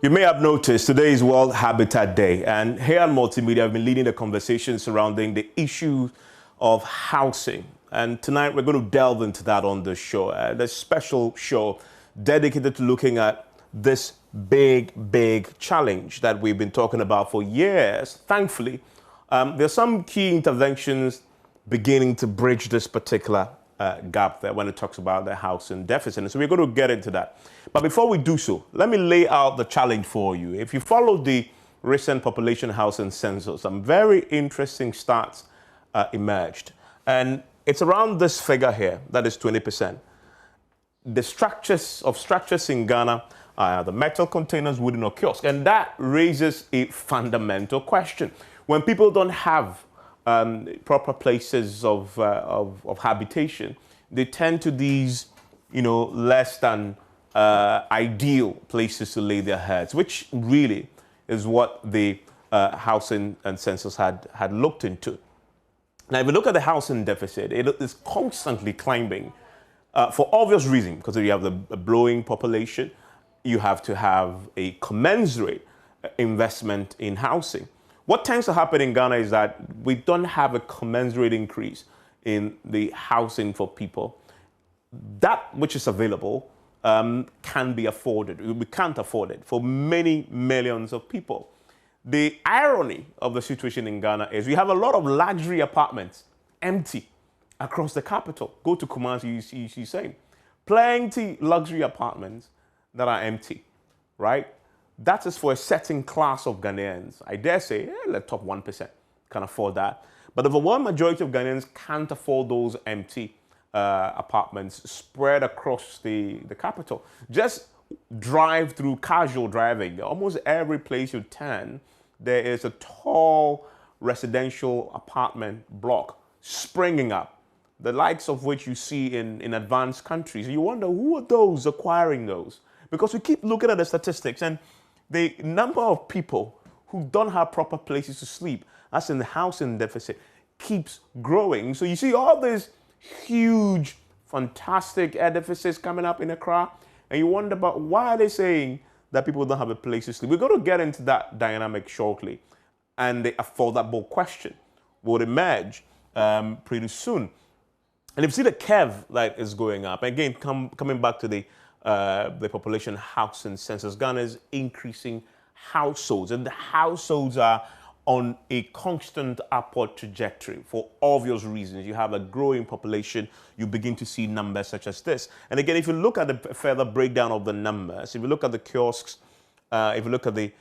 You may have noticed today is World Habitat Day, and here at Multimedia, I've been leading the conversation surrounding the issue of housing. And tonight, we're going to delve into that on the show. The special show dedicated to looking at this big challenge that we've been talking about for years. Thankfully, there's some key interventions beginning to bridge this particular gap there when it talks about the housing deficit. And so we're going to get into that. But before we do so, let me lay out the challenge for you. If you follow the recent population housing census, some very interesting stats emerged. And it's around this figure here, that is 20%. The structures in Ghana are the metal containers, wooden or kiosk. And that raises a fundamental question. When people don't have proper places of habitation, they tend to these, less than ideal places to lay their heads, which really is what the housing and census had looked into. Now, if you look at the housing deficit, it is constantly climbing for obvious reasons, because you have a growing population, you have to have a commensurate investment in housing. What tends to happen in Ghana is that we don't have a commensurate increase in the housing for people. That which is available can be afforded. We can't afford it for many millions of people. The irony of the situation in Ghana is we have a lot of luxury apartments empty across the capital. Go to Kumasi, you see same. Plenty luxury apartments that are empty, right? That is for a certain class of Ghanaians. I dare say, the top 1% can afford that. But the overwhelming majority of Ghanaians can't afford those empty apartments spread across the capital. Just drive through casual driving. Almost every place you turn, there is a tall residential apartment block springing up, the likes of which you see in advanced countries. You wonder, who are those acquiring those? Because we keep looking at the statistics, and the number of people who don't have proper places to sleep, as in the housing deficit, keeps growing. So you see all these huge, fantastic edifices coming up in Accra, and you wonder about why are they saying that people don't have a place to sleep. We're going to get into that dynamic shortly, and the affordable question will emerge pretty soon. And if you see the curve that is going up, again, coming back to the population housing census, Ghana is increasing households, and the households are on a constant upward trajectory for obvious reasons. You have a growing population, you begin to see numbers such as this. And again, if you look at the further breakdown of the numbers, if you look at the kiosks, if you look at the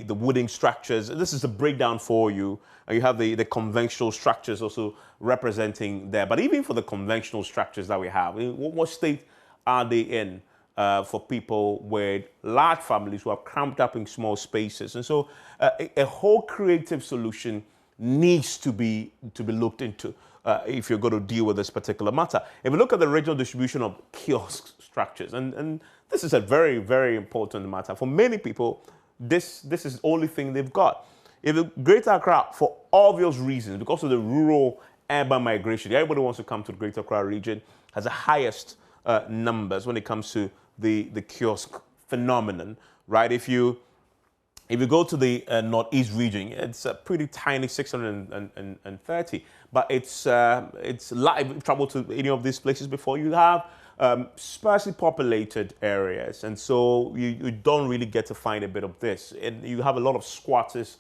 wooden structures, this is a breakdown for you. And you have the conventional structures also representing there. But even for the conventional structures that we have, what state are they in for people with large families who are cramped up in small spaces? And so a whole creative solution needs to be looked into if you're going to deal with this particular matter. If you look at the regional distribution of kiosk structures, and this is a very important matter. For many people, this is the only thing they've got. If the Greater Accra, for obvious reasons, because of the rural-urban migration, everybody wants to come to the Greater Accra region, has the highest numbers when it comes to the kiosk phenomenon, right? If you go to the northeast region, it's a pretty tiny 630, but it's live. Travel to any of these places before, you have sparsely populated areas, and so you don't really get to find a bit of this. And you have a lot of squatters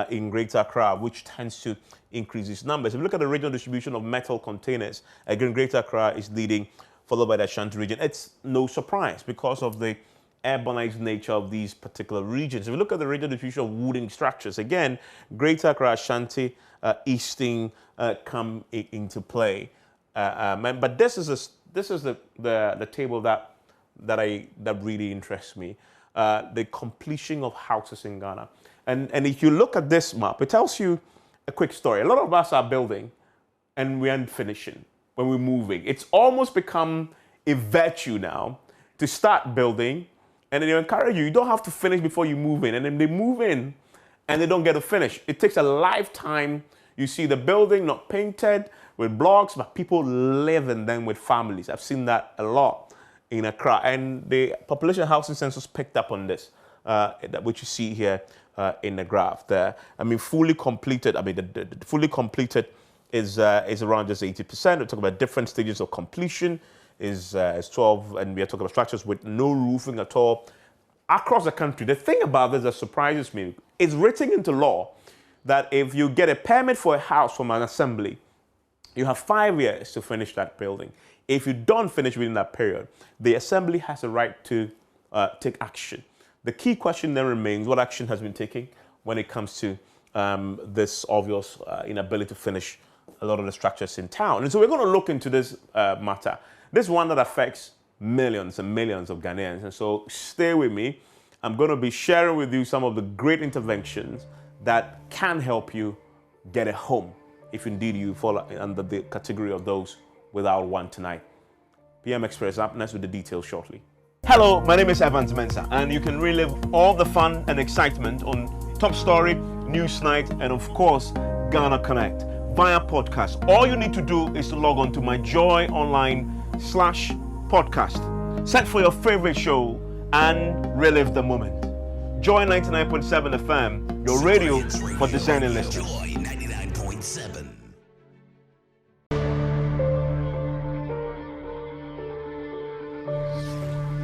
in Greater Accra, which tends to increase these numbers. If you look at the regional distribution of metal containers, again, Greater Accra is leading, followed by the Ashanti region. It's no surprise because of the urbanized nature of these particular regions. If you look at the regional distribution of wooden structures, again, Greater Accra, Ashanti, Easting come into play. But this is the table that really interests me, the completion of houses in Ghana. And if you look at this map, it tells you a quick story. A lot of us are building, and we aren't finishing. When we're moving, it's almost become a virtue now to start building, and then they encourage you don't have to finish before you move in. And then they move in and they don't get to finish. It takes a lifetime. You see the building not painted with blocks, but people live in them with families. I've seen that a lot in Accra, and the population housing census picked up on this which you see here in the graph there. I mean, fully completed, the fully completed is around just 80%. We're talking about different stages of completion is 12, and we are talking about structures with no roofing at all across the country. The thing about this that surprises me, it's written into law that if you get a permit for a house from an assembly, you have 5 years to finish that building. If you don't finish within that period, the assembly has a right to take action. The key question then remains, what action has been taken when it comes to this obvious inability to finish a lot of the structures in town? And so we're going to look into this matter. This one that affects millions and millions of Ghanaians. And so stay with me. I'm going to be sharing with you some of the great interventions that can help you get a home if indeed you fall under the category of those without one tonight. PM Express up next with the details shortly. Hello, my name is Evans Mensah, and you can relive all the fun and excitement on Top Story, Newsnight, and of course, Ghana Connect via podcast. All you need to do is to log on to my Joy Online/podcast. Search for your favorite show and relive the moment. Joy 99.7 FM, your radio for discerning listeners. Joy 99.7.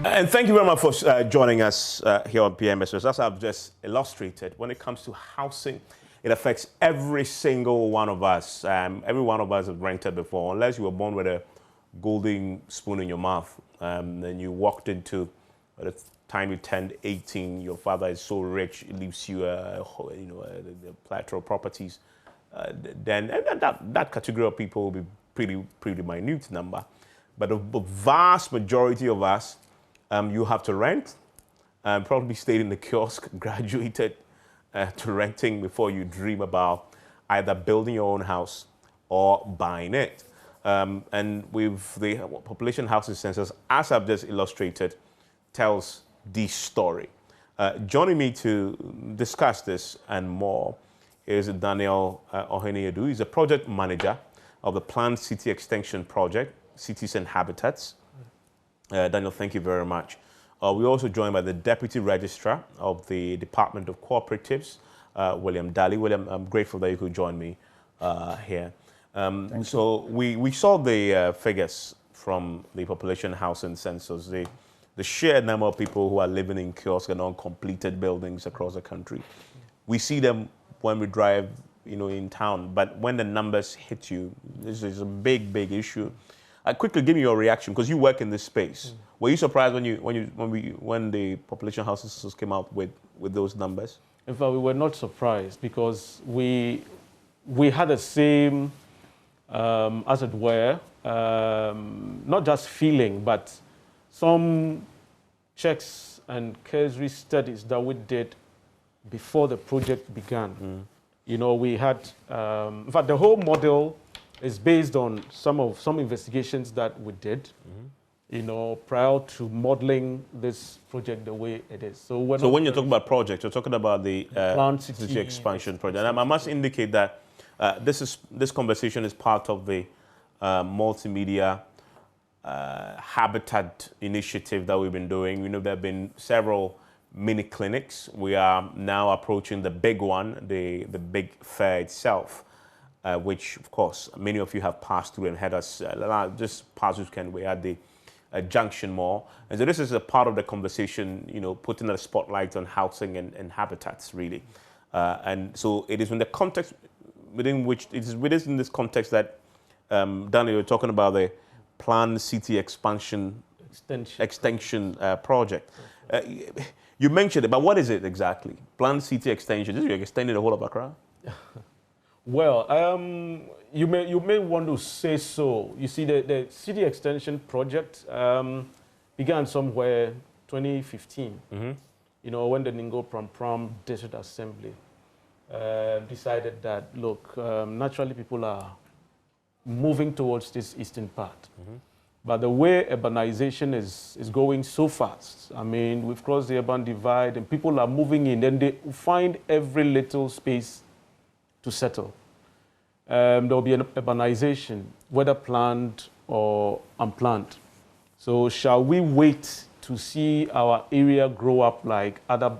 And thank you very much for joining us here on PMS. As I've just illustrated, when it comes to housing, it affects every single one of us. Every one of us have rented before, unless you were born with a golden spoon in your mouth. Then you walked into, by the time you turned 18, your father is so rich, it leaves you, the plethora of properties. Then that category of people will be pretty minute number. But the vast majority of us, you have to rent, probably stayed in the kiosk, graduated to renting before you dream about either building your own house or buying it. And with the population housing census, as I've just illustrated, tells the story. Joining me to discuss this and more is Daniel Oheniedu. He's a project manager of the Planned City Extension Project, Cities and Habitats. Daniel, thank you very much. We're also joined by the Deputy Registrar of the Department of Cooperatives, William Daly. William, I'm grateful that you could join me here. So we saw the figures from the population housing census, the sheer number of people who are living in kiosks and uncompleted buildings across the country. We see them when we drive, in town, but when the numbers hit you, this is a big issue. Quickly give me your reaction, because you work in this space. Were you surprised when the population housing census came out with those numbers? In fact, we were not surprised, because we had the same, as it were, not just feeling, but some checks and cursory studies that we did before the project began. We had, in fact, the whole model is based on some investigations that we did, prior to modeling this project the way it is. So when you're talking about project, you're talking about the Planned City Expansion Project. And I must indicate that this conversation is part of the multimedia habitat initiative that we've been doing. There have been several mini clinics. We are now approaching the big one, the big fair itself. Which, of course, many of you have passed through and had us just past weekend. We had the Junction Mall. And so this is a part of the conversation, putting a spotlight on housing and habitats, really. And so it is in the context within which, it is within this context that, Daniel, you're talking about the Planned City Expansion Extension Project. You mentioned it, but what is it exactly? Planned City Extension, you're extending the whole of Accra? Well, you may want to say so. You see, the City Extension Project began somewhere 2015. When the Ningo Pram District Assembly decided that, look, naturally people are moving towards this eastern part. But the way urbanization is going so fast, we've crossed the urban divide and people are moving in, and they find every little space to settle. There will be an urbanization, whether planned or unplanned. So shall we wait to see our area grow up like other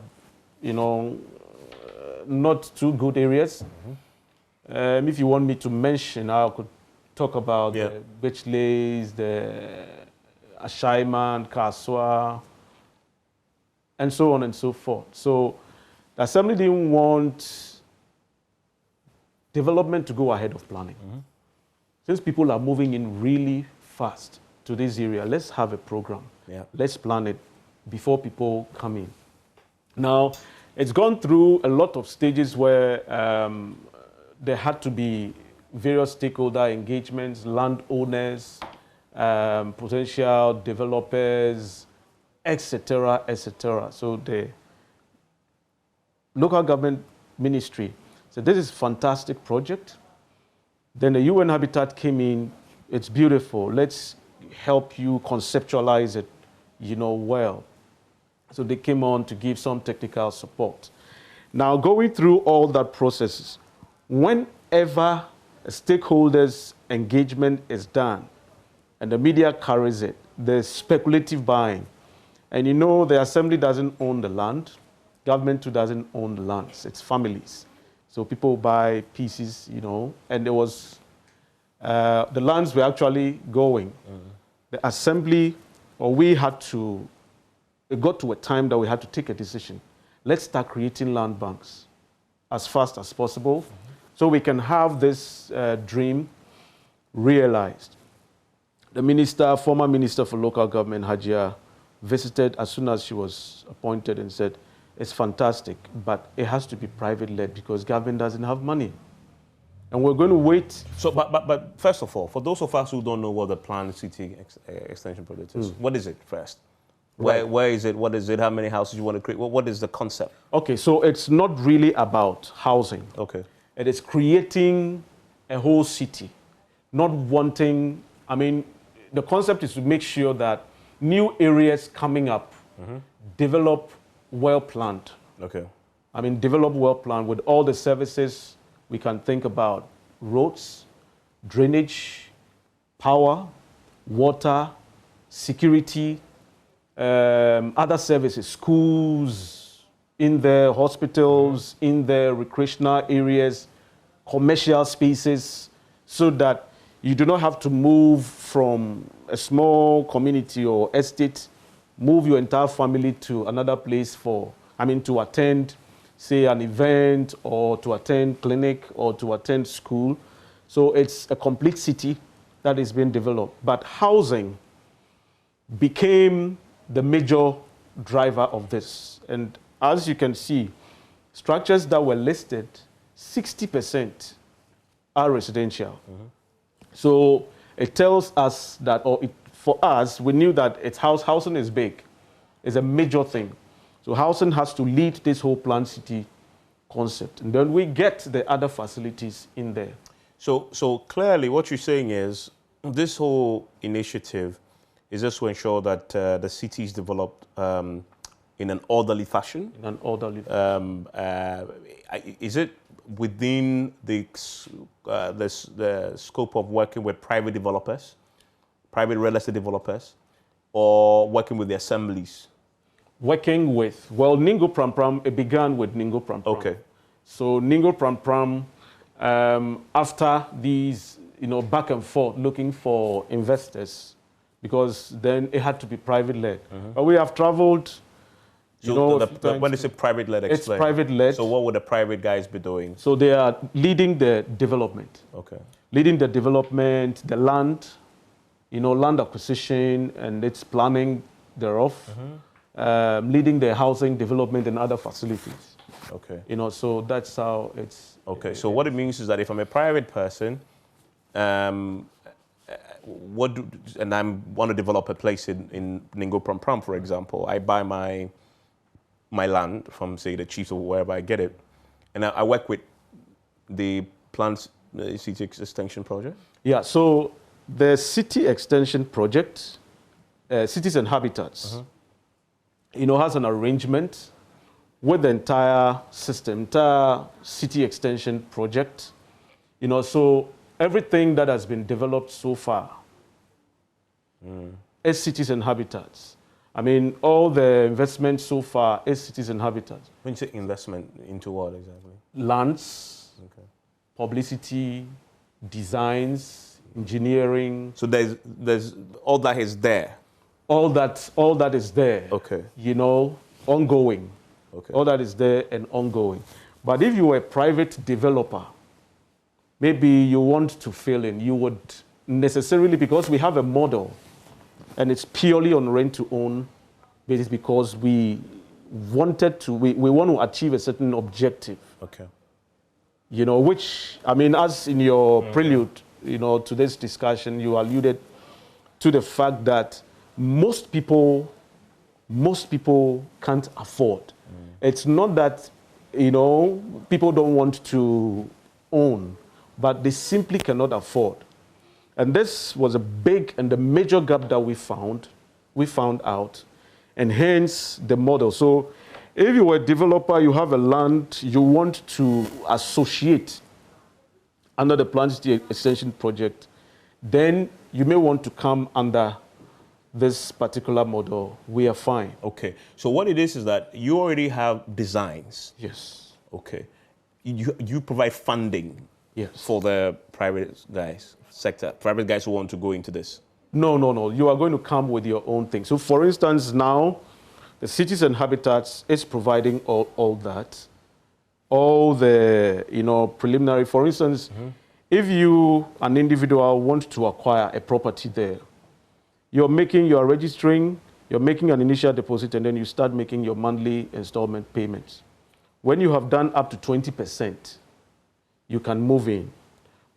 not too good areas. If you want me to mention, I could talk about the Beachlays, the Ashaiman, Kaswa, and so on and so forth. So the Assembly didn't want development to go ahead of planning. Since people are moving in really fast to this area, let's have a program. Let's plan it before people come in. Now, it's gone through a lot of stages where there had to be various stakeholder engagements, landowners, potential developers, etc., etc. So the local government ministry said, this is a fantastic project. Then the UN Habitat came in, it's beautiful, let's help you conceptualize it, well. So they came on to give some technical support. Now, going through all that processes, whenever a stakeholders' engagement is done and the media carries it, there's speculative buying. And the Assembly doesn't own the land, government too doesn't own the lands, it's families. So people buy pieces, and there was, the lands were actually going. The Assembly, we had to, it got to a time that we had to take a decision. Let's start creating land banks as fast as possible so we can have this dream realized. The former minister for local government, Hajia, visited as soon as she was appointed and said, it's fantastic, but it has to be private-led because government doesn't have money. And we're going to wait. So, but first of all, for those of us who don't know what the planned city extension project is, what is it first? Where is it? What is it? How many houses you want to create? What is the concept? Okay, so it's not really about housing. Okay. It is creating a whole city, not wanting, the concept is to make sure that new areas coming up develop well-planned. Okay. Develop well-planned with all the services we can think about: roads, drainage, power, water, security, other services, schools in there, hospitals in there, recreational areas, commercial spaces, so that you do not have to move from a small community or estate, move your entire family to another place to attend, say, an event or to attend clinic or to attend school. So it's a complete city that is being developed. But housing became the major driver of this. And as you can see, structures that were listed, 60% are residential. So it tells us that, for us, we knew that housing is big. It's a major thing. So housing has to lead this whole planned city concept. And then we get the other facilities in there. So clearly what you're saying is this whole initiative is just to ensure that the city is developed in an orderly fashion. In an orderly fashion. Is it within the scope of working with private developers, private real estate developers, or working with the assemblies? Working with, Ningo Pram Pram, it began with Ningo Pram Pram. Okay. So Ningo Pram Pram, after these, back and forth looking for investors, because then it had to be private-led. But we have traveled, when you say private-led, explain. It's private-led. So what would the private guys be doing? So they are leading the development. Okay. Leading the development, the land, land acquisition and its planning thereof. Leading the housing development and other facilities. Okay. So that's how it's... Okay, so what it means is that if I'm a private person, and I want to develop a place in Ningo Pram Pram, for example, I buy my land from, say, the chiefs or wherever I get it, and I work with the planned city extension project? Yeah, so the city extension project, Cities and Habitats, has an arrangement with the entire system, entire city extension project. So everything that has been developed so far is Cities and Habitats. I mean, all the investment so far is citizen habitats. When you say investment, into what exactly? Lands, Okay. publicity, designs, engineering. So there's all that is there. All that is there. Okay. You know, ongoing. Okay. All that is there and ongoing. But if you were a private developer, maybe you want to fill in, you would necessarily, because we have a model and it's purely on rent to own basis because we want to achieve a certain objective. Okay. You know, which, I mean, as in your prelude, you know, to this discussion, you alluded to the fact that most people can't afford. It's not that, you know, people don't want to own, but they simply cannot afford. And this was a big and a major gap that we found out, and hence the model. So if you were a developer, you have a land, you want to associate under the Plan City Extension project, then you may want to come under this particular model. We are fine. Okay. So what it is that you already have designs. Yes. Okay. You provide funding. Yes. For the private sector, private guys who want to go into this. No. You are going to come with your own thing. So for instance, now the Cities and Habitats is providing all that. All the, you know, preliminary. For instance, if you, an individual, want to acquire a property there, you are registering, you're making an initial deposit, and then you start making your monthly installment payments. When you have done up to 20%, you can move in,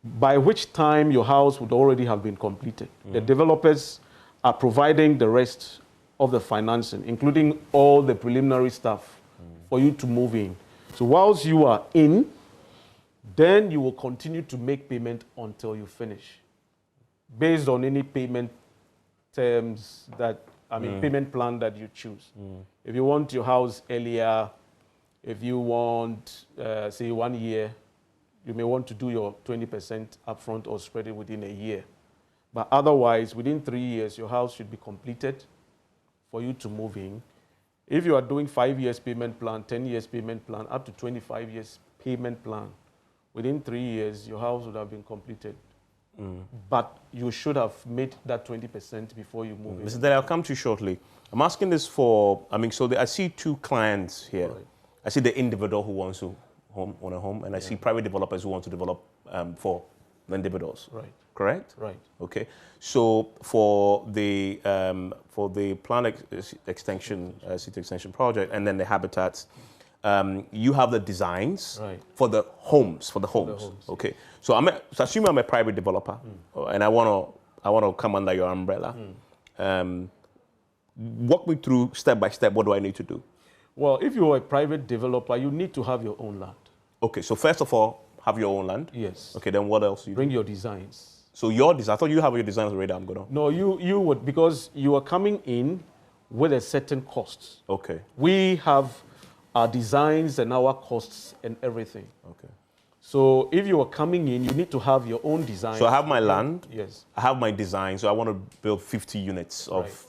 by which time your house would already have been completed. The developers are providing the rest of the financing, including all the preliminary stuff for you to move in. So whilst you are in, then you will continue to make payment until you finish, based on any payment terms that, payment plan that you choose. If you want your house earlier, if you want, say 1 year, you may want to do your 20% upfront or spread it within a year. But otherwise, within 3 years, your house should be completed for you to move in. If you are doing 5 years payment plan, 10 years payment plan, up to 25 years payment plan, within 3 years, your house would have been completed. But you should have made that 20% before you move in. Mr. Dele, I'll come to you shortly. I'm asking this for, I see two clients here. Right. I see the individual who wants to own a home, and I see private developers who want to develop for the individuals. Right. Correct? Right. Okay. So for the plan extension, city extension project, and then the habitats, you have the designs for the homes. Okay. So assume I'm a private developer, and I want to come under your umbrella. Walk me through step by step. What do I need to do? Well, if you're a private developer, you need to have your own land. Okay. So first of all, have your own land. Yes. Okay. Then what else? Bring your designs. So your design. I thought you have your designs already. I'm gonna. No, you would, because you are coming in with a certain cost. Okay. We have our designs and our costs and everything. Okay. So if you are coming in, you need to have your own design. So I have my land. Yes. I have my design. So I want to build 50 units of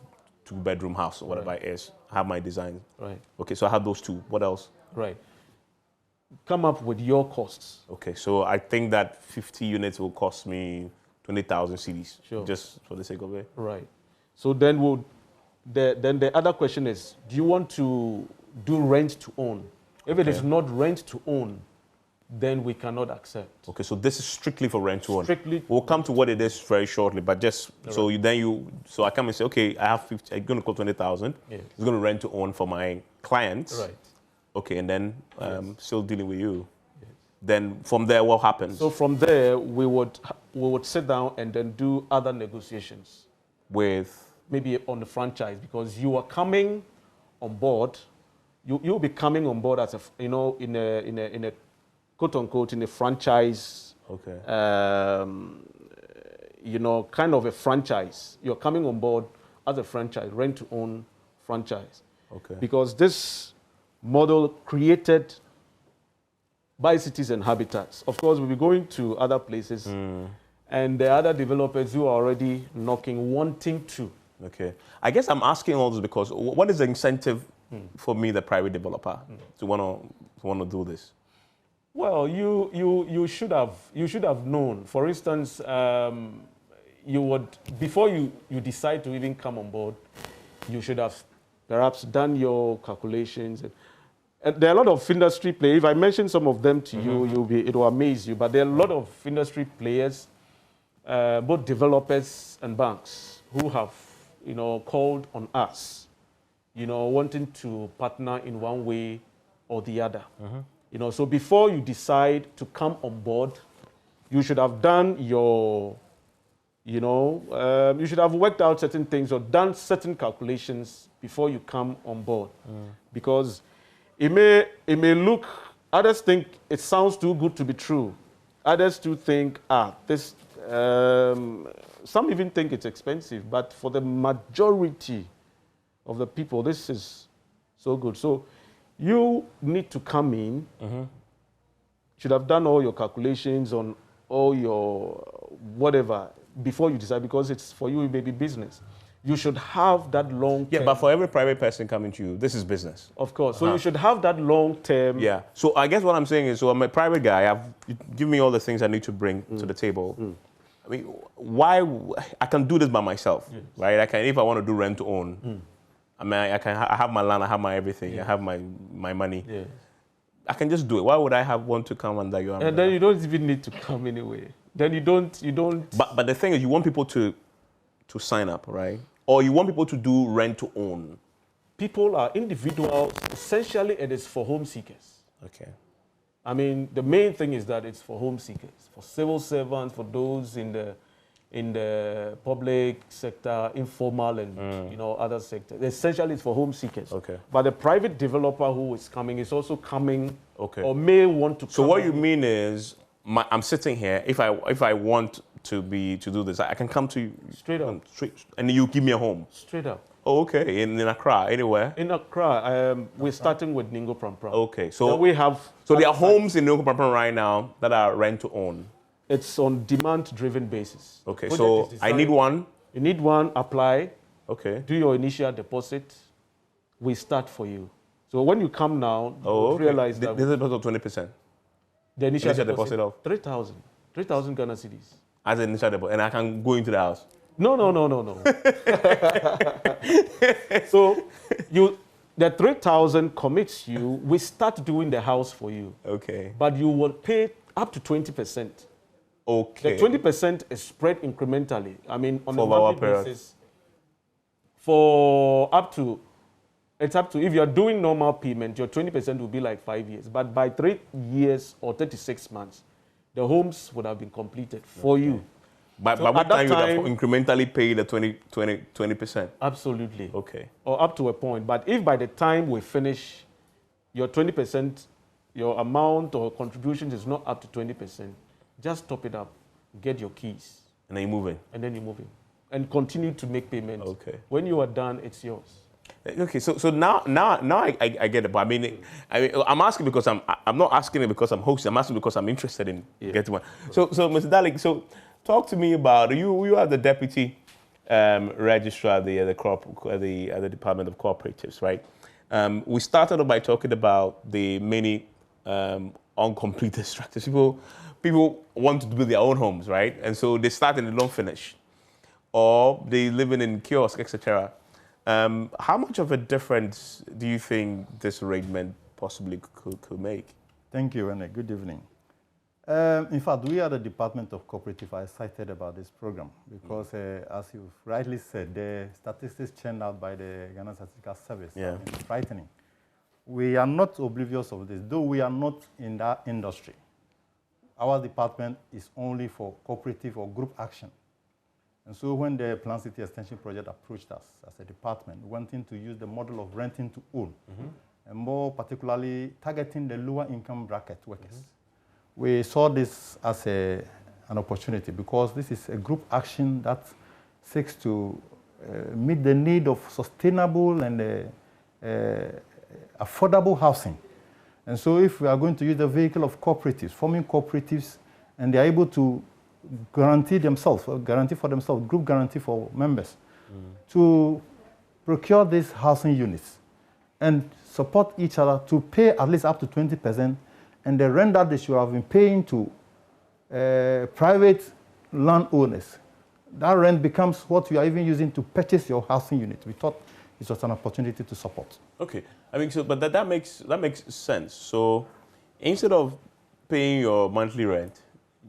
2-bedroom house or whatever it is. I have my design. Right. Okay. So I have those two. What else? Right. Come up with your costs. Okay. So I think that 50 units will cost me 20,000 cedis. Sure. Just for the sake of it. Right. So then the other question is, do you want to do rent to own? If it is not rent to own, then we cannot accept. Okay, so this is strictly for rent to own. Strictly. We'll come to what it is very shortly, but just so so I come and say, okay, I have 50, I'm going to call 20,000. Yes. It's going to rent to own for my clients. Right. Okay, and then still dealing with you. Yes. Then from there, what happens? So from there, we would sit down and then do other negotiations. With? Maybe on the franchise, because you are coming on board. You'll be coming on board as in a quote unquote in a franchise. Okay. Kind of a franchise. You're coming on board as a franchise, rent to own franchise. Okay. Because this model created by Cities and Habitats. Of course, we'll be going to other places, and there are other developers who are already knocking, wanting to Okay. I guess I'm asking all this because what is the incentive for me, the private developer, to want to do this? Well, you should have known. For instance, you would, before you decide to even come on board, you should have perhaps done your calculations. And there are a lot of industry players. If I mention some of them to you, it will amaze you. But there are a lot of industry players, both developers and banks, who have, called on us, wanting to partner in one way or the other. So before you decide to come on board, you should have done your, you should have worked out certain things or done certain calculations before you come on board. Because it may look, others think it sounds too good to be true. Others too think, this, some even think it's expensive, but for the majority of the people, this is so good. So you need to come in, should have done all your calculations on all your whatever before you decide, because it's for you, it may be business. You should have that long term. Yeah, but for every private person coming to you, this is business. Of course. So you should have that long term. Yeah. So I guess what I'm saying is, so I'm a private guy. Give me all the things I need to bring to the table. I mean, why? I can do this by myself, right? I can, if I want to do rent to own. I mean, I have my land, I have my everything, I have my money. Yeah. I can just do it. Why would I want to come under your umbrella? And then you don't even need to come anyway. Then you don't. But the thing is, you want people to sign up, right? Or you want people to do rent to own. People are individuals. Essentially, it is for home seekers. Okay. I mean, the main thing is that it's for home seekers, for civil servants, for those in the public sector, informal and other sectors. Essentially, it's for home seekers. Okay. But the private developer who is coming is also coming, or may want to come. So what you mean is, I'm sitting here. If I want to do this, I can come to you straight up, and you give me a home. Straight up. Oh, okay. In Accra, anywhere. In Accra, we're starting with Ningo Prampram. Okay, so we have. So there are homes in Ningo Prampram right now that are rent to own. It's on demand-driven basis. Okay, so I need one. You need one. Apply. Okay. Do your initial deposit. We start for you. So when you come now, you realize that this is about 20%. The initial deposit of 3,000 Ghana cedis. As an initial deposit, and I can go into the house. No. So the 3,000 commits you. We start doing the house for you. Okay. But you will pay up to 20%. Okay. The 20% is spread incrementally. I mean, on a monthly basis. It's up to, if you're doing normal payment, your 20% will be like 5 years. But by 3 years or 36 months, the homes would have been completed for you. By what time you would have incrementally paid the 20%? Absolutely. Okay. Or up to a point. But if by the time we finish, your 20%, your amount or contributions is not up to 20%, just top it up, get your keys. And then you move in. And then you move in. And continue to make payments. Okay. When you are done, it's yours. Okay, so now I get it. But I mean, I'm asking because I'm not asking it because I'm hosting. I'm asking because I'm interested in getting one. So Mr. Dalik, so talk to me about you are the deputy registrar at the Department of Cooperatives, right? We started off by talking about the many uncompleted structures. People want to build their own homes, right? And so they start and they don't finish, or they living in kiosks, etc. How much of a difference do you think this arrangement possibly could make? Thank you, and good evening. In fact, we at the Department of Cooperative are excited about this program because, as you've rightly said, the statistics churned out by the Ghana Statistical Service are frightening. We are not oblivious of this, though we are not in that industry. Our department is only for cooperative or group action. And so when the Plan City Extension Project approached us as a department, wanting to use the model of renting to own, and more particularly targeting the lower income bracket workers, we saw this as an opportunity because this is a group action that seeks to meet the need of sustainable and affordable housing. And so if we are going to use the vehicle of cooperatives, forming cooperatives, and they are able to guarantee for themselves, group guarantee for members, to procure these housing units and support each other to pay at least up to 20%, and the rent that they should have been paying to private landowners. That rent becomes what you are even using to purchase your housing unit. We thought it was an opportunity to support. Okay, I mean, so but that makes sense. So instead of paying your monthly rent,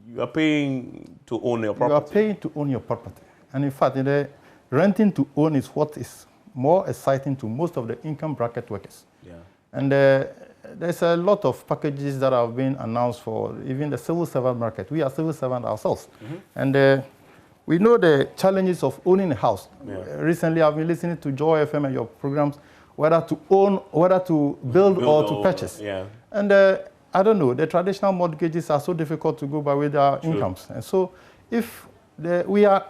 you are paying to own your property. You are paying to own your property, and in fact, renting to own is what is more exciting to most of the income bracket workers. Yeah. And there's a lot of packages that have been announced for even the civil servant market. We are civil servants ourselves, and we know the challenges of owning a house. Yeah. Recently, I've been listening to Joy FM and your programs, whether to own, whether to build or to purchase. Yeah. And I don't know, the traditional mortgages are so difficult to go by with our incomes. And so if we are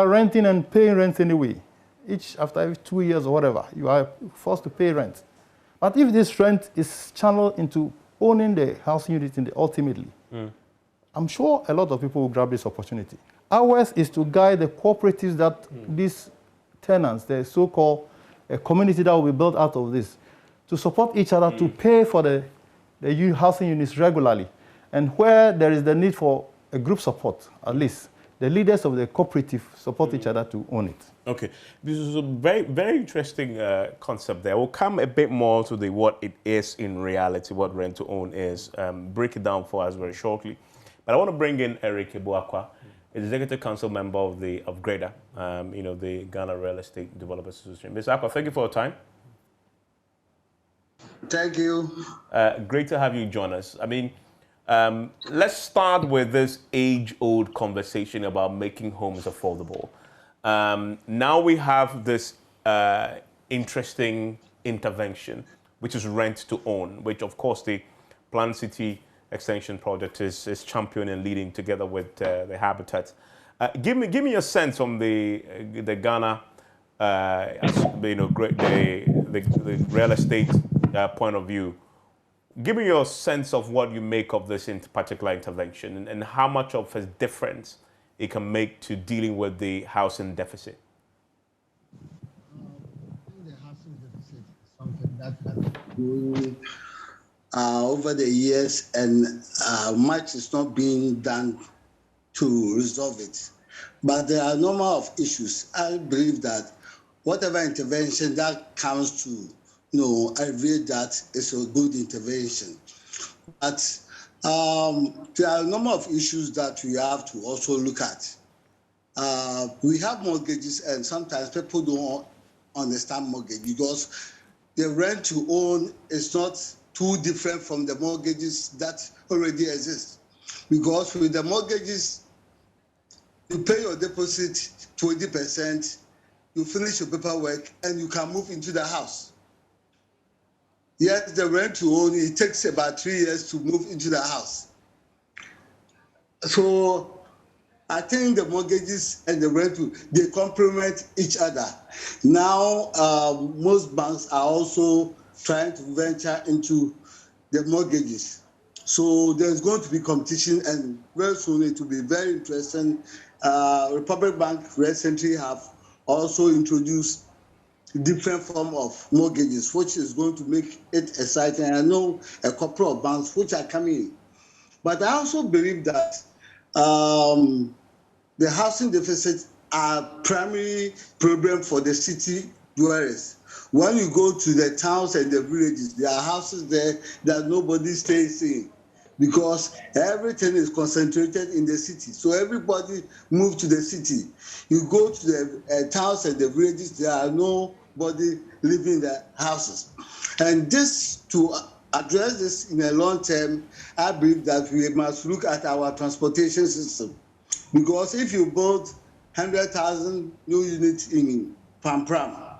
renting and paying rent anyway, each after every 2 years or whatever, you are forced to pay rent. But if this rent is channeled into owning the housing unit ultimately, I'm sure a lot of people will grab this opportunity. Ours is to guide the cooperatives that these tenants, the so-called community that will be built out of this, to support each other to pay for the housing units regularly. And where there is the need for a group support, at least, the leaders of the cooperative support each other to own it. Okay, this is a very, very interesting concept there. We'll come a bit more to what it is in reality, what rent to own is, break it down for us very shortly. But I want to bring in Eric Ebuakwa, Executive Council member of GREDA, the Ghana Real Estate Developers Association. Mr. Akwa, thank you for your time. Thank you. Great to have you join us. I mean, let's start with this age-old conversation about making homes affordable. Now we have this interesting intervention, which is rent to own, which of course the Plan City Extension Project is championing and leading together with the Habitat. Give me a sense from the Ghana, the real estate point of view. Give me your sense of what you make of this particular intervention and how much of a difference it can make to dealing with the housing deficit. The housing deficit is something that has been growing over the years, and much is not being done to resolve it. But there are a number of issues. I believe that whatever intervention that comes to alleviate that is a good intervention. But there are a number of issues that we have to also look at. We have mortgages, and sometimes people don't understand mortgage because the rent to own is not too different from the mortgages that already exist. Because with the mortgages, you pay your deposit 20%, you finish your paperwork, and you can move into the house. Yet the rent to own, it takes about 3 years to move into the house. So I think the mortgages and the rent, they complement each other. Now, most banks are also trying to venture into the mortgages. So there's going to be competition, and very soon it will be very interesting. Republic Bank recently have also introduced different form of mortgages, which is going to make it exciting. I know a couple of banks which are coming in. But I also believe that the housing deficit are primary problem for the city dwellers. When you go to the towns and the villages, there are houses there that nobody stays in because everything is concentrated in the city. So everybody moves to the city. You go to the towns and the villages, there are nobody living in the houses. And to address this in the long term, I believe that we must look at our transportation system. Because if you build 100,000 new units in Pampram,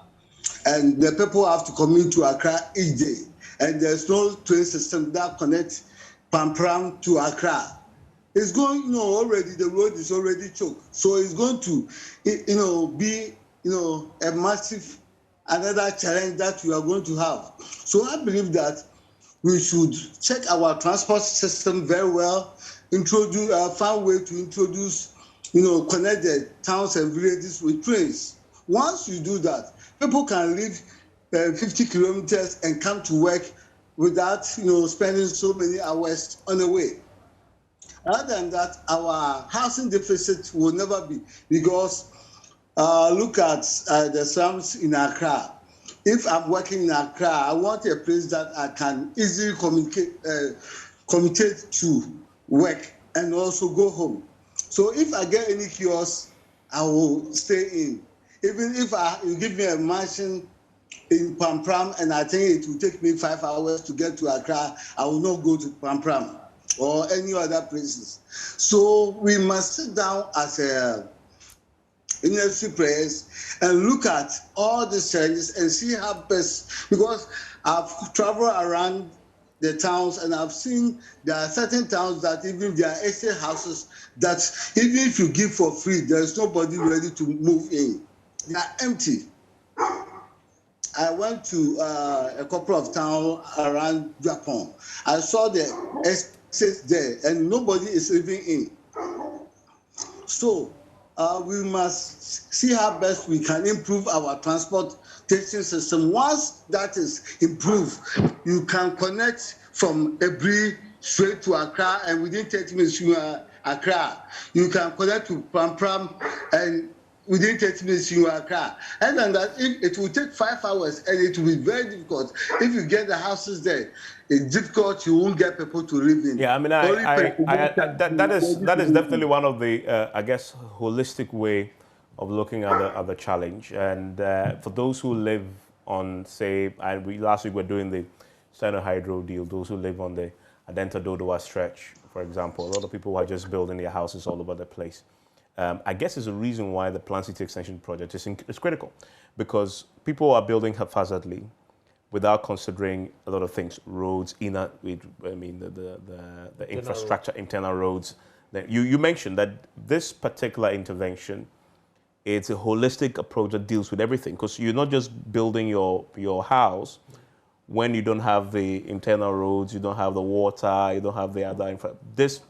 and the people have to commute to Accra each day, and there's no train system that connects Pampram to Accra, it's going, already the road is already choked. So it's going to, be, a massive, another challenge that we are going to have. So I believe that we should check our transport system very well, find a way to introduce, connect the towns and villages with trains. Once you do that, people can leave 50 kilometers and come to work without spending so many hours on the way. Other than that, our housing deficit will never be, because look at the slums in Accra. If I'm working in Accra, I want a place that I can easily communicate to work and also go home. So if I get any kiosk, I will stay in. Even if you give me a mansion in Pampram and I think it will take me 5 hours to get to Accra, I will not go to Pampram or any other places. So we must sit down as a industry players and look at all these challenges and see how best, because I've traveled around the towns and I've seen there are certain towns that even there are estate houses that even if you give for free, there's nobody ready to move in. They are empty. I went to a couple of towns around Japan. I saw the estates there and nobody is living in. So we must see how best we can improve our transportation system. Once that is improved, you can connect from Ebri straight to Accra, and within 30 minutes you are Accra. You can connect to Pampram, and within 30 minutes you are Accra. And then that, if it will take 5 hours, and it will be very difficult. If you get the houses there, it's difficult. You won't get people to live in. Yeah, I mean, that is definitely one of the, I guess, holistic way of looking at the challenge. And for those who live on, say, last week we're doing the Standard Hydro deal, those who live on the Adenta Dodowa stretch, for example, a lot of people are just building their houses all over the place. I guess is a reason why the Plan City Extension project is critical, because people are building haphazardly without considering a lot of things, roads, the infrastructure, internal roads. You mentioned that this particular intervention, it's a holistic approach that deals with everything, because you're not just building your house when you don't have the internal roads, you don't have the water, you don't have the other infra. This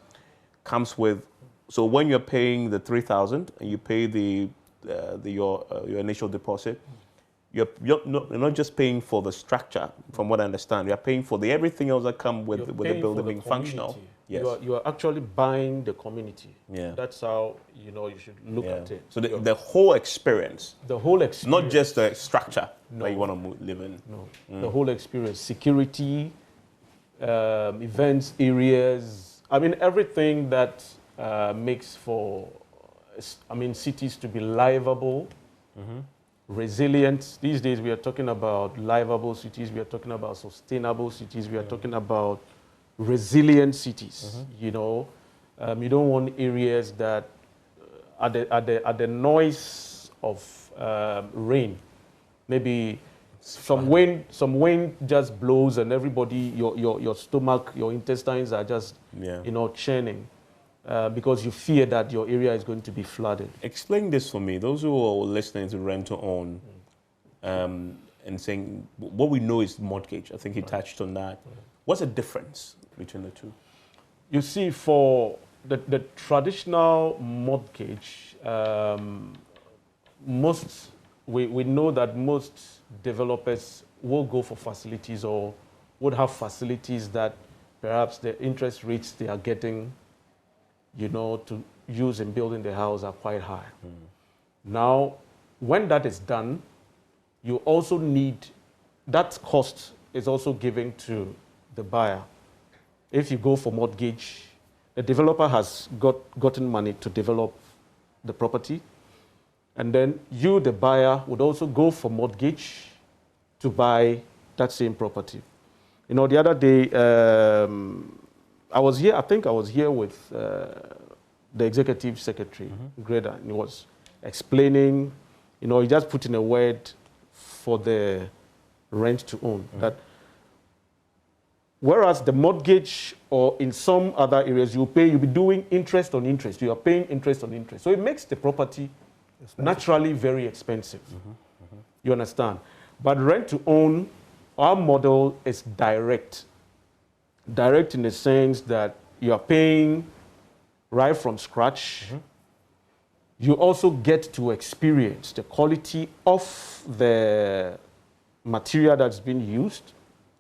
comes with, so when you're paying the 3,000 and you pay your initial deposit, you're not just paying for the structure, from what I understand. You're paying for everything else that comes with the building being functional. Yes. You are actually buying the community. Yeah. That's how you should look at it. So the whole experience. The whole experience. Not just the structure that you want to live in. No. The whole experience. Security, events, areas. I mean, everything that makes for, cities to be livable. Mm-hmm. Resilient. These days we are talking about livable cities, we are talking about sustainable cities, we are talking about resilient cities. Mm-hmm. You don't want areas that at the noise of rain, maybe some wind just blows and everybody, your stomach, your intestines are just churning. Because you fear that your area is going to be flooded. Explain this for me. Those who are listening to Rent to Own and saying, what we know is mortgage. I think he touched on that. What's the difference between the two? You see, for the traditional mortgage, we know that most developers will go for facilities or would have facilities that perhaps the interest rates they are getting to use in building the house are quite high. Now, when that is done, you also need, that cost is also given to the buyer. If you go for mortgage, the developer has gotten money to develop the property, and then you, the buyer, would also go for mortgage to buy that same property. The other day, I was here with the executive secretary, Greda, and he was explaining, he just put in a word for the rent to own, that whereas the mortgage or in some other areas you'll be doing interest on interest, you are paying interest on interest. So it makes the property naturally very expensive. You understand? But rent to own, our model is direct. Direct in the sense that you are paying right from scratch. You also get to experience the quality of the material that's been used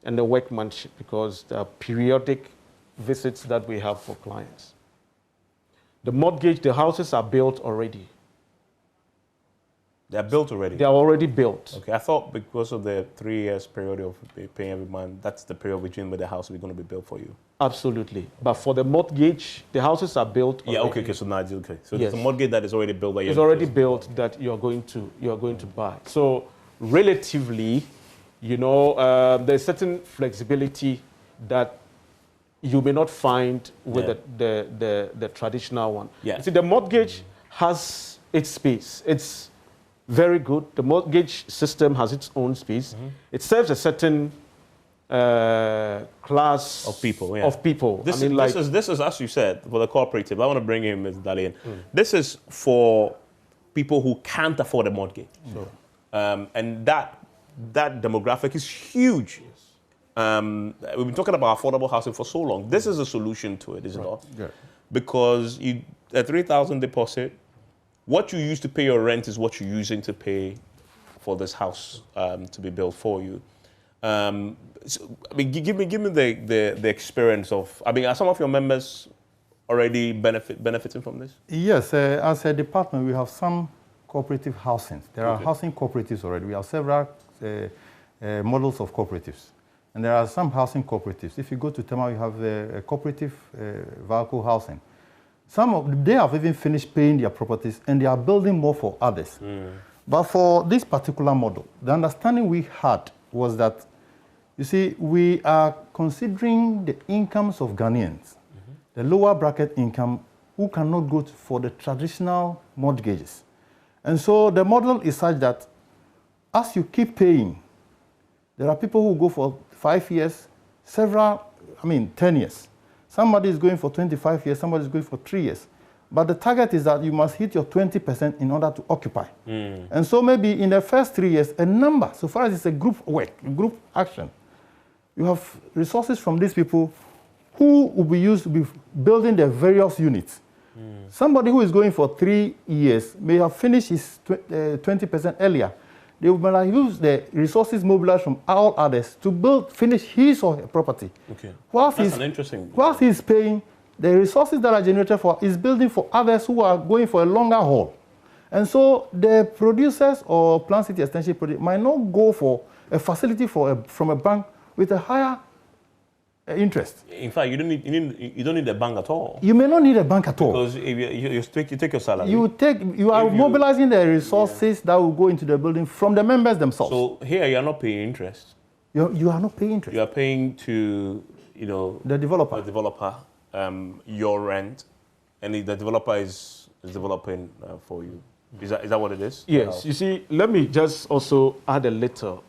and the workmanship, because there are periodic visits that we have for clients. The mortgage, the houses are built already. They're built already? They are already built. Okay, I thought because of the 3 years period of paying every month, that's the period between where the house will be going to be built for you. Absolutely. But for the mortgage, the houses are built already. Yeah, okay, so now it's okay. So Yes. there's a mortgage that is already built. It's already built that you're going to buy. So relatively, you know, there's certain flexibility that you may not find with the traditional one. Yeah. You see, the mortgage has its space. It's very good. The mortgage system has its own space. It serves a certain class of people. This, I mean, this is, as you said, for the cooperative. I want to bring in Ms. Dalian. This is for people who can't afford a mortgage. Sure. And that demographic is huge. We've been talking about affordable housing for so long. This is a solution to it, is it not? Yeah. Because a 3,000 deposit, what you use to pay your rent is what you're using to pay for this house to be built for you. So, I mean, give me the experience of. I mean, are some of your members already benefiting from this? Yes, as a department, we have some cooperative housing. There are housing cooperatives already. We have several models of cooperatives. And there are some housing cooperatives. If you go to Tema, you have a cooperative vehicle housing. Some of them, they have even finished paying their properties and they are building more for others. But for this particular model, the understanding we had was that, you see, we are considering the incomes of Ghanaians, the lower bracket income, who cannot go for the traditional mortgages. And so the model is such that as you keep paying, there are people who go for 5 years, 10 years. Somebody is going for 25 years, somebody is going for 3 years. But the target is that you must hit your 20% in order to occupy. And so maybe in the first 3 years, a number, so far as it's a group work, group action, you have resources from these people who will be used to be building the various units. Somebody who is going for 3 years may have finished his 20% earlier. They will use the resources mobilized from all others to finish his or her property. Okay. Whilst That's an interesting. Whilst he's paying, the resources that are generated for is building for others who are going for a longer haul. And so the producers or Plan City Extension project might not go for a facility from a bank with a higher interest. In fact, you don't need a bank at all. You may not need a bank at all. Because if you take your salary. You are mobilizing the resources that will go into the building from the members themselves. So here you are not paying interest. You are not paying interest. You are paying to, the developer. Your rent, and the developer is developing for you. Is that what it is? Yes. You see, let me just also add a little.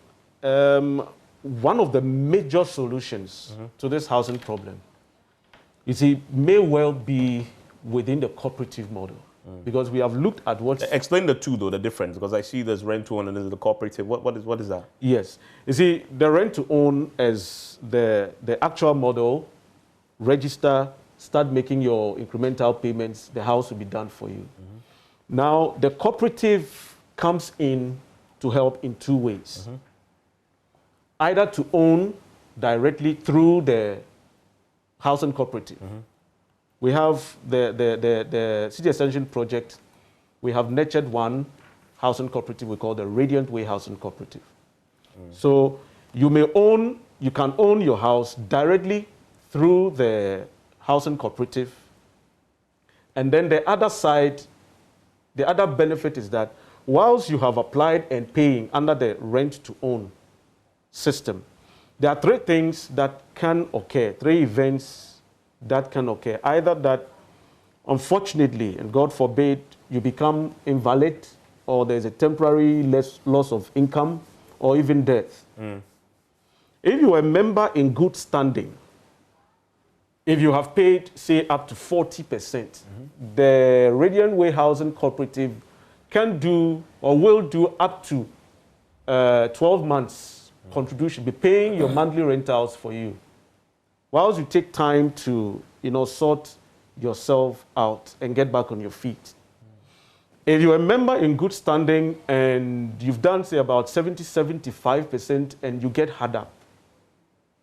One of the major solutions to this housing problem, you see, may well be within the cooperative model. Because we have looked at what... Explain the two, though, the difference, because I see there's rent-to-own and there's the cooperative. What is that? Yes. You see, the rent-to-own is the actual model. Register, start making your incremental payments, the house will be done for you. Now, the cooperative comes in to help in two ways. Either to own directly through the housing cooperative. We have the City Extension project. We have nurtured one housing cooperative we call the Radiant Way Housing Cooperative. So you can own your house directly through the housing cooperative. And then the other side, the other benefit is that whilst you have applied and paying under the rent-to-own system, there are three things that can occur, three events that can occur. Either that, unfortunately, and God forbid, you become invalid, or there's a temporary loss of income, or even death. If you are a member in good standing, if you have paid, say, up to 40%, the Radiant Way Housing Cooperative can do or will do up to 12 months contribution, be paying your monthly rentals for you. Whilst you take time to, sort yourself out and get back on your feet. If you're a member in good standing and you've done, say, about 75% and you get hard up,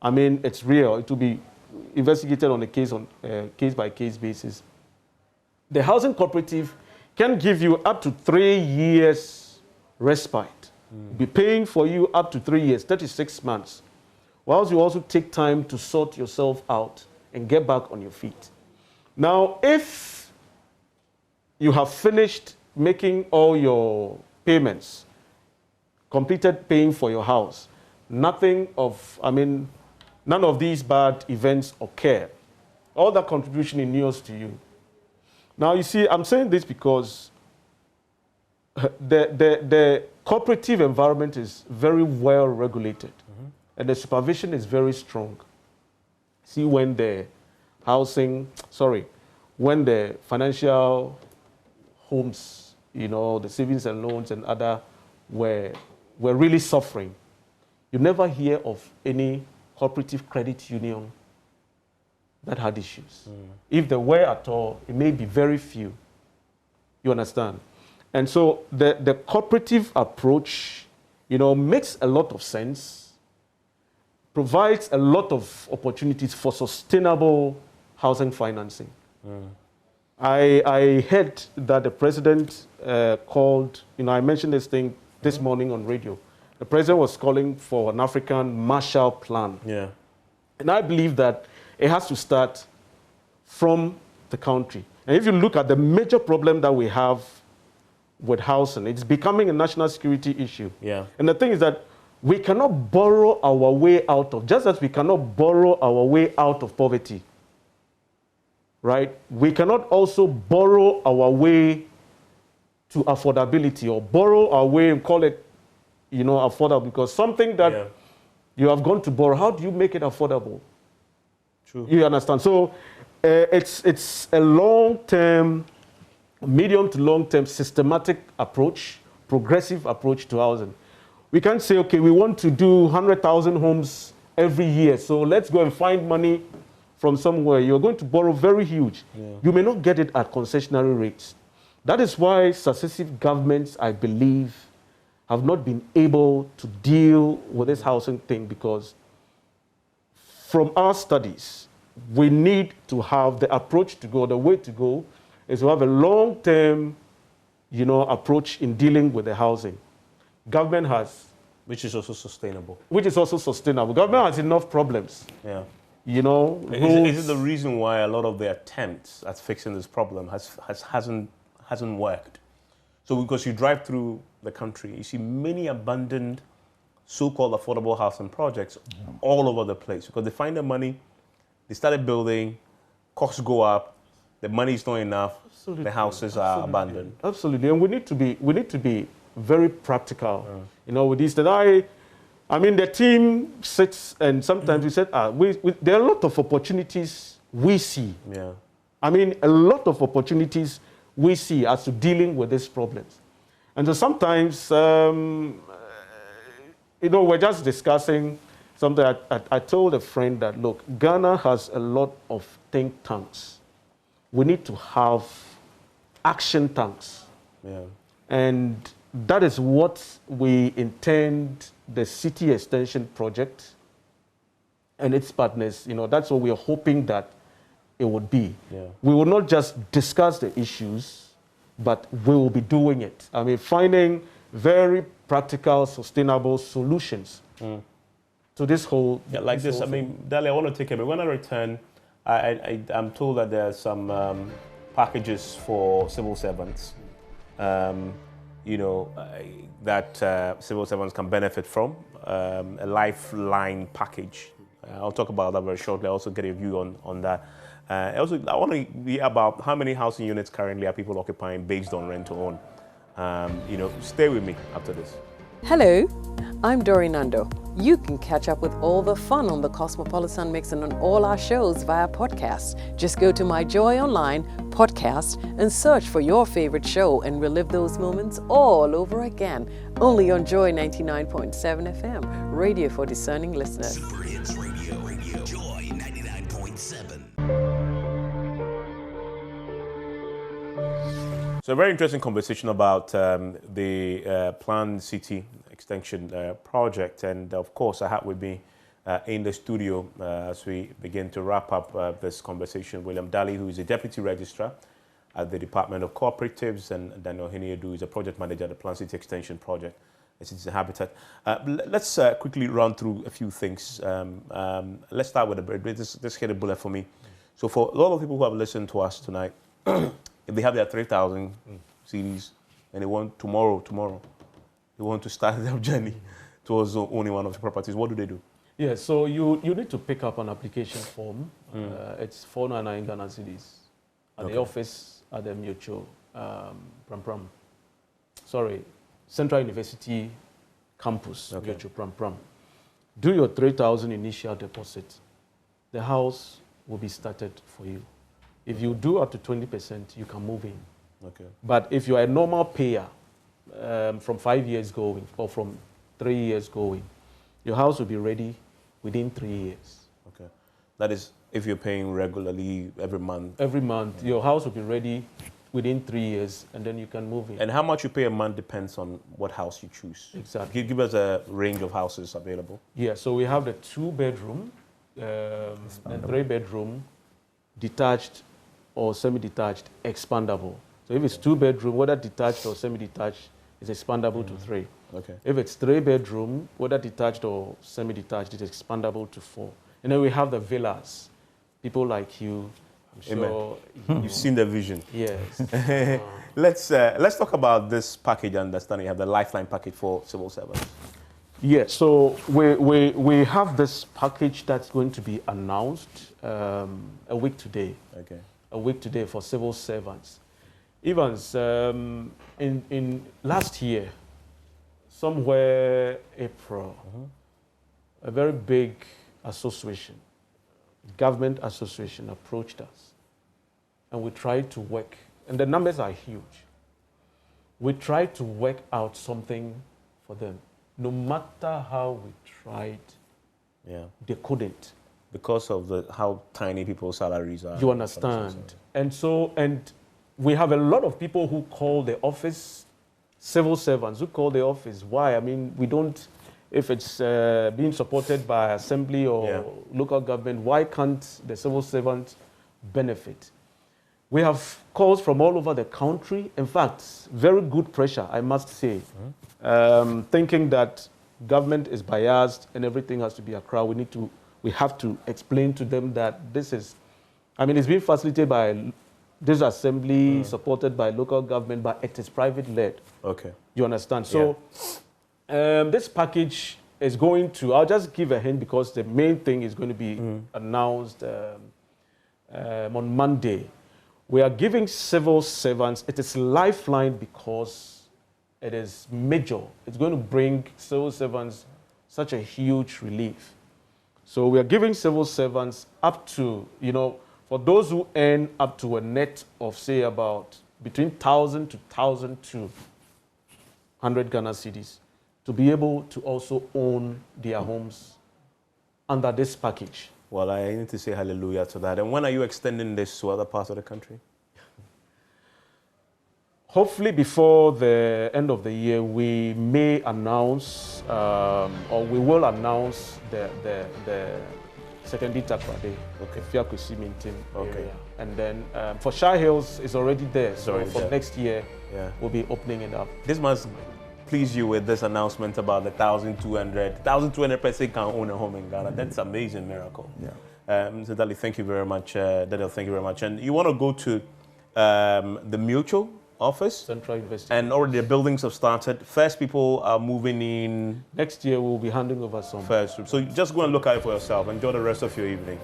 I mean, it's real. It will be investigated on a case-by-case basis. The housing cooperative can give you up to 3 years respite. Be paying for you up to 3 years, 36 months. Whilst you also take time to sort yourself out and get back on your feet. Now, if you have finished making all your payments, completed paying for your house, none of these bad events occur. All that contribution inures to you. Now, you see, I'm saying this because the cooperative environment is very well regulated, and the supervision is very strong. See, when the financial homes, the savings and loans and other were really suffering, you never hear of any cooperative credit union that had issues. If there were at all, it may be very few. You understand? And so the cooperative approach, makes a lot of sense, provides a lot of opportunities for sustainable housing financing. I heard that the president called, I mentioned this thing this morning on radio. The president was calling for an African Marshall Plan. Yeah. And I believe that it has to start from the country. And if you look at the major problem that we have with housing, it's becoming a national security issue. Yeah. And the thing is that we cannot borrow our way out of, just as we cannot borrow our way out of poverty, right? We cannot also borrow our way to affordability, or borrow our way and call it, affordable, because something that you have gone to borrow, how do you make it affordable? True. You understand? So it's a long-term, medium to long-term systematic approach, progressive approach to housing. We can't say, okay, we want to do 100,000 homes every year, so let's go and find money from somewhere. You're going to borrow very huge. You may not get it at concessionary rates. That is why successive governments, I believe, have not been able to deal with this housing thing, because from our studies, we need to have the approach to go. The way to go is to have a long-term, approach in dealing with the housing. Government has. Which is also sustainable. Government has enough problems. Yeah. Is it the reason why a lot of the attempts at fixing this problem hasn't worked? So because you drive through the country, you see many abandoned so-called affordable housing projects all over the place, because they find the money, they started building, costs go up, the money is not enough, the houses are abandoned. Absolutely, and we need to be very practical, with this. That the team sits and sometimes we said, there are a lot of opportunities we see. Yeah. A lot of opportunities we see as to dealing with these problems. And so sometimes, we're just discussing something. I told a friend that, look, Ghana has a lot of think tanks. We need to have action tanks. Yeah. And that is what we intend the City Extension Project and its partners, that's what we are hoping that it would be. Yeah. We will not just discuss the issues, but we will be doing it. Finding very practical, sustainable solutions to this whole... Yeah, like this. Dali, I want to take a minute. When I return, I'm told that there are some packages for civil servants, that civil servants can benefit from, a Lifeline package. I'll talk about that very shortly. I'll also get a view on that. Also, I want to hear about how many housing units currently are people occupying based on rent to own. Stay with me after this. Hello, I'm Dori Nando. You can catch up with all the fun on the Cosmopolitan Mix and on all our shows via podcast. Just go to My Joy Online podcast and search for your favorite show and relive those moments all over again. Only on Joy 99.7 FM, radio for discerning listeners. Super Hits Radio, Joy 99.7. So a very interesting conversation about the planned city extension project. And of course, I have with me in the studio as we begin to wrap up this conversation, William Daly, who is a Deputy Registrar at the Department of Cooperatives, and Daniel Hiniedu, who is a Project Manager at the Planned City Extension Project at Citizen Habitat. Let's quickly run through a few things. Let's start with a break. Just hit a bullet for me. So for a lot of people who have listened to us tonight, if they have their 3,000 CDs and they want tomorrow, they want to start their journey towards owning one of the properties, what do they do? Yeah, so you need to pick up an application form. It's 499 Ghana cedis at the office at the Mutual, Central University campus, Mutual Pram. Do your 3,000 initial deposit. The house will be started for you. If you do up to 20%, you can move in. Okay. But if you are a normal payer from 5 years going or from 3 years going, your house will be ready within 3 years. Okay. That is if you're paying regularly every month? Every month. Your house will be ready within 3 years, and then you can move in. And how much you pay a month depends on what house you choose. Exactly. Give us a range of houses available. Yeah, so we have the 2-bedroom, and 3-bedroom, detached or semi-detached, expandable. So if it's 2-bedroom, whether detached or semi-detached, is expandable to 3. Okay. If it's 3-bedroom, whether detached or semi-detached, it's expandable to 4. And then we have the villas. People like you, I'm sure you've seen the vision. Yes. Let's talk about this package. I understand you have the Lifeline package for civil servants. Yeah, so we have this package that's going to be announced a week today. Okay. A week today for civil servants. Evans, in last year, somewhere April, a very big association, government association, approached us, and we tried to work, and the numbers are huge. We tried to work out something for them. No matter how we tried, they couldn't. Because of how tiny people's salaries are. You understand? And we have a lot of people who call the office, civil servants who call the office. Why? I mean, we don't, if it's being supported by assembly or local government, why can't the civil servant benefit? We have calls from all over the country. In fact, very good pressure, I must say, thinking that government is biased and everything has to be Accra. We have to explain to them that this is, I mean, it's being facilitated by this assembly, supported by local government, but it is private-led. Okay. You understand? So this package is going to, I'll just give a hint because the main thing is going to be announced on Monday. We are giving civil servants, it is Lifeline because it is major. It's going to bring civil servants such a huge relief. So we are giving civil servants up to, for those who earn up to a net of, say, about between 1,000 to 1,200 Ghana cedis, to be able to also own their homes under this package. Well, I need to say hallelujah to that. And when are you extending this to other parts of the country? Hopefully before the end of the year, we may announce, or we will announce the secondary Takwa Day. Okay. Fiakusi Mintim. Okay. And then for Shire Hills, it's already there. So for next year, we'll be opening it up. This must please you with this announcement about the 1,200 person can own a home in Ghana. That's an amazing miracle. Yeah. So Dali, thank you very much. Daniel, thank you very much. And you want to go to the Mutual office? Central University. And already the buildings have started. First people are moving in. Next year we'll be handing over some. First. So just go and look at it for yourself. Enjoy the rest of your evening.